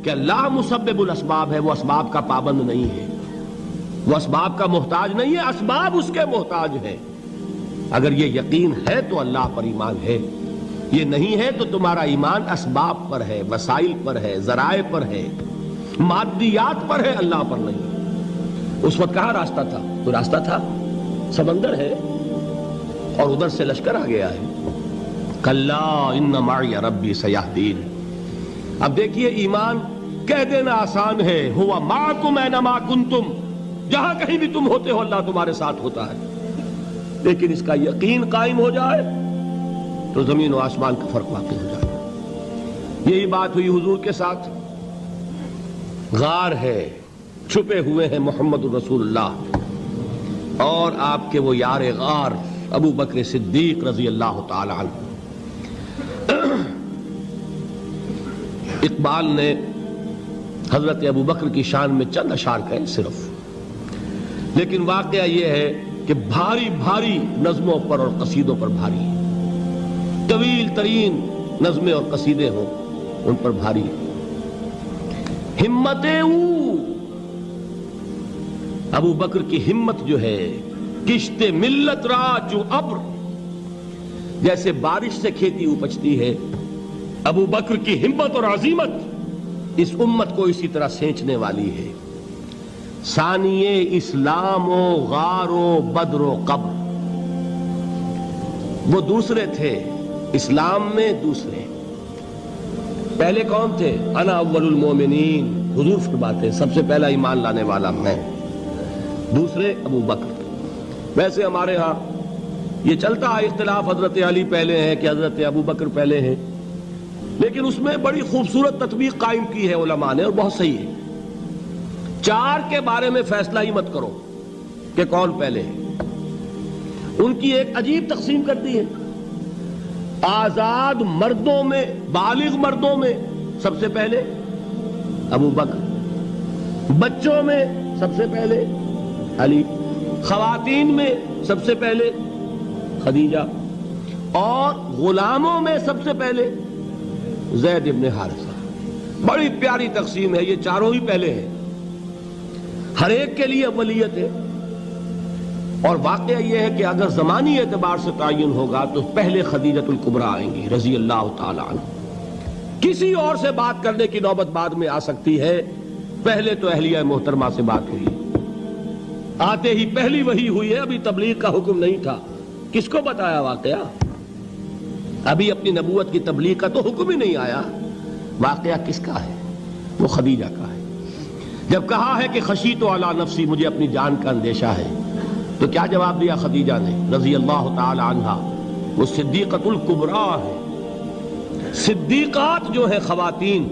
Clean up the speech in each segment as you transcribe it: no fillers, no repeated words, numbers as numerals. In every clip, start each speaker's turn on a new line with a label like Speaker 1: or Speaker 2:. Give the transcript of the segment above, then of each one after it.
Speaker 1: کہ اللہ مسبب الاسباب ہے، وہ اسباب کا پابند نہیں ہے، وہ اسباب کا محتاج نہیں ہے، اسباب اس کے محتاج ہیں۔ اگر یہ یقین ہے تو اللہ پر ایمان ہے، یہ نہیں ہے تو تمہارا ایمان اسباب پر ہے، وسائل پر ہے، ذرائع پر ہے، مادیات پر ہے، اللہ پر نہیں۔ اس وقت کہاں راستہ تھا؟ تو راستہ تھا سمندر ہے اور ادھر سے لشکر آ گیا ہے۔ کلا ان معی ربی سیہدین۔ اب دیکھیے ایمان کہہ دینا آسان ہے، ہوا معکم اینما کنتم، جہاں کہیں بھی تم ہوتے ہو اللہ تمہارے ساتھ ہوتا ہے، لیکن اس کا یقین قائم ہو جائے تو زمین و آسمان کا فرق واقع ہو جائے۔ یہی بات ہوئی حضور کے ساتھ۔ غار ہے، چھپے ہوئے ہیں محمد الرسول اللہ اور آپ کے وہ یار غار ابو بکر صدیق رضی اللہ تعالی عنہ۔ اقبال نے حضرت ابو بکر کی شان میں چند اشعار کہے صرف، لیکن واقعہ یہ ہے کہ بھاری بھاری نظموں پر اور قصیدوں پر بھاری ہے، طویل ترین نظمیں اور قصیدے ہوں ان پر بھاری ہے۔ ہمتیں ابو بکر کی ہمت جو ہے، کشت ملت را جو ابر، جیسے بارش سے کھیتی اپجتی ہے، ابو بکر کی ہمت اور عزیمت اس امت کو اسی طرح سینچنے والی ہے۔ ثانیے اسلام و غار و بدر و قبر، وہ دوسرے تھے اسلام میں، دوسرے پہلے کون تھے؟ انا اول المومنین، حضور فرماتے ہیں سب سے پہلا ایمان لانے والا میں، دوسرے ابو بکر۔ ویسے ہمارے ہاں یہ چلتا ہے اختلاف، حضرت علی پہلے ہیں کہ حضرت ابو بکر پہلے ہیں، لیکن اس میں بڑی خوبصورت تطبیق قائم کی ہے علماء نے اور بہت صحیح ہے۔ چار کے بارے میں فیصلہ ہی مت کرو کہ کون پہلے ہے، ان کی ایک عجیب تقسیم کر دی ہے۔ آزاد مردوں میں، بالغ مردوں میں سب سے پہلے ابو بکر، بچوں میں سب سے پہلے علی، خواتین میں سب سے پہلے خدیجہ، اور غلاموں میں سب سے پہلے زید ابن حارثہ۔ بڑی پیاری تقسیم ہے، یہ چاروں ہی پہلے ہیں، ہر ایک کے لیے اولیت ہے۔ اور واقعہ یہ ہے کہ اگر زمانی اعتبار سے تعین ہوگا تو پہلے خدیجۃ الکبریٰ آئیں گی رضی اللہ تعالی عنہ۔ کسی اور سے بات کرنے کی نوبت بعد میں آ سکتی ہے، پہلے تو اہلیہ محترمہ سے بات ہوئی، آتے ہی پہلی وحی ہوئی ہے، ابھی تبلیغ کا حکم نہیں تھا۔ کس کو بتایا واقعہ؟ ابھی اپنی نبوت کی تبلیغ کا تو حکم ہی نہیں آیا۔ واقعہ کس کا ہے؟ وہ خدیجہ کا ہے۔ جب کہا ہے کہ خشیت علی نفسی، مجھے اپنی جان کا اندیشہ ہے، تو کیا جواب دیا خدیجہ نے رضی اللہ تعالی عنہا؟ وہ صدیقۃ الکبریٰ ہے۔ صدیقات جو ہے خواتین،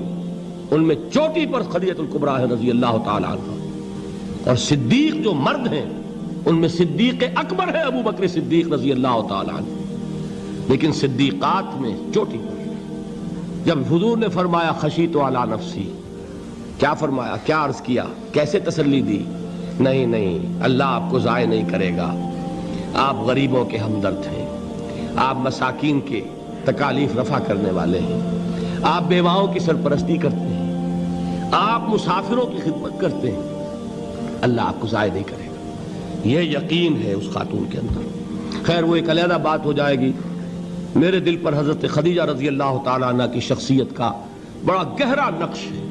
Speaker 1: ان میں چوٹی پر خدیجۃ الکبریٰ ہے رضی اللہ تعالی عنہا، اور صدیق جو مرد ہیں ان میں صدیق اکبر ہے ابو بکر صدیق رضی اللہ تعالی عنہ، لیکن صدیقات میں چوٹی پر۔ جب حضور نے فرمایا خشیت علی نفسی، کیا فرمایا، کیا عرض کیا، کیسے تسلی دی؟ نہیں نہیں، اللہ آپ کو ضائع نہیں کرے گا، آپ غریبوں کے ہمدرد ہیں، آپ مساکین کے تکالیف رفع کرنے والے ہیں، آپ بیواؤں کی سرپرستی کرتے ہیں، آپ مسافروں کی خدمت کرتے ہیں، اللہ آپ کو ضائع نہیں کرے گا۔ یہ یقین ہے اس خاتون کے اندر۔ خیر وہ ایک علیحدہ بات ہو جائے گی۔ میرے دل پر حضرت خدیجہ رضی اللہ تعالیٰ عنہ کی شخصیت کا بڑا گہرا نقش ہے،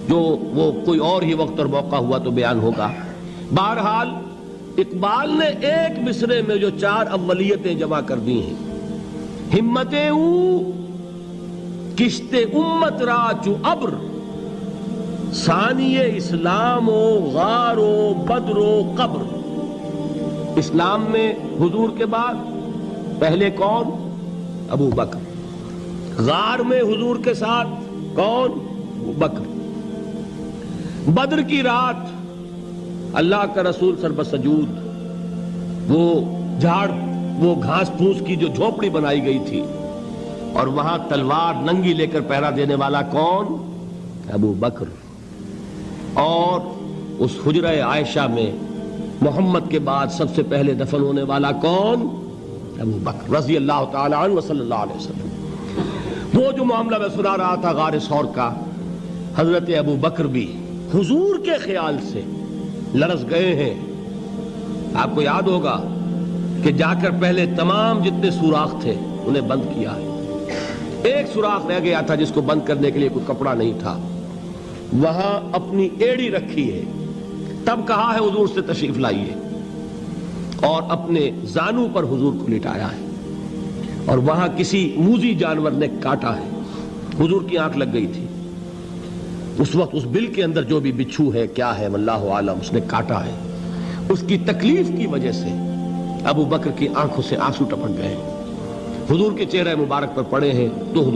Speaker 1: جو وہ کوئی اور ہی وقت اور موقع ہوا تو بیان ہوگا۔ بہرحال اقبال نے ایک مصرے میں جو چار اولیتیں جمع کر دی ہیں، ہمتیں کشت امت را چو ابر، ثانی اسلام و غار و بدر و قبر۔ اسلام میں حضور کے بعد پہلے کون؟ ابو بکر۔ غار میں حضور کے ساتھ کون؟ ابو بکر۔ بدر کی رات اللہ کا رسول سربسجود، وہ جھاڑ، وہ گھاس پھوس کی جو جھوپڑی بنائی گئی تھی، اور وہاں تلوار ننگی لے کر پہرا دینے والا کون؟ ابو بکر۔ اور اس حجرہ عائشہ میں محمد کے بعد سب سے پہلے دفن ہونے والا کون؟ ابو بکر رضی اللہ تعالی عنہ وصلی اللہ علیہ وسلم۔ وہ جو معاملہ میں سنا رہا تھا غار ثور کا، حضرت ابو بکر بھی حضور کے خیال سے لرز گئے ہیں. آپ کو یاد ہوگا کہ جا کر پہلے تمام جتنے سوراخ تھے انہیں بند کیا ہے. ایک سوراخ رہ گیا تھا جس کو بند کرنے کے لیے کوئی کپڑا نہیں تھا. وہاں اپنی ایڑی رکھی ہے. تب کہا ہے حضور سے تشریف لائیے, اور اپنے زانو پر حضور کو لٹایا ہے. اور وہاں کسی موذی جانور نے کاٹا ہے. حضور کی آنکھ لگ گئی تھی. اس وقت اس بل کے اندر جو بھی بچھو ہے کیا ہے واللہ عالم, اس نے کاٹا ہے. اس کی تکلیف کی وجہ سے ابو بکر کی آنکھوں سے آنسو ٹپک گئے. حضور کے چہرے مبارک پر پڑے ہیں تو حضور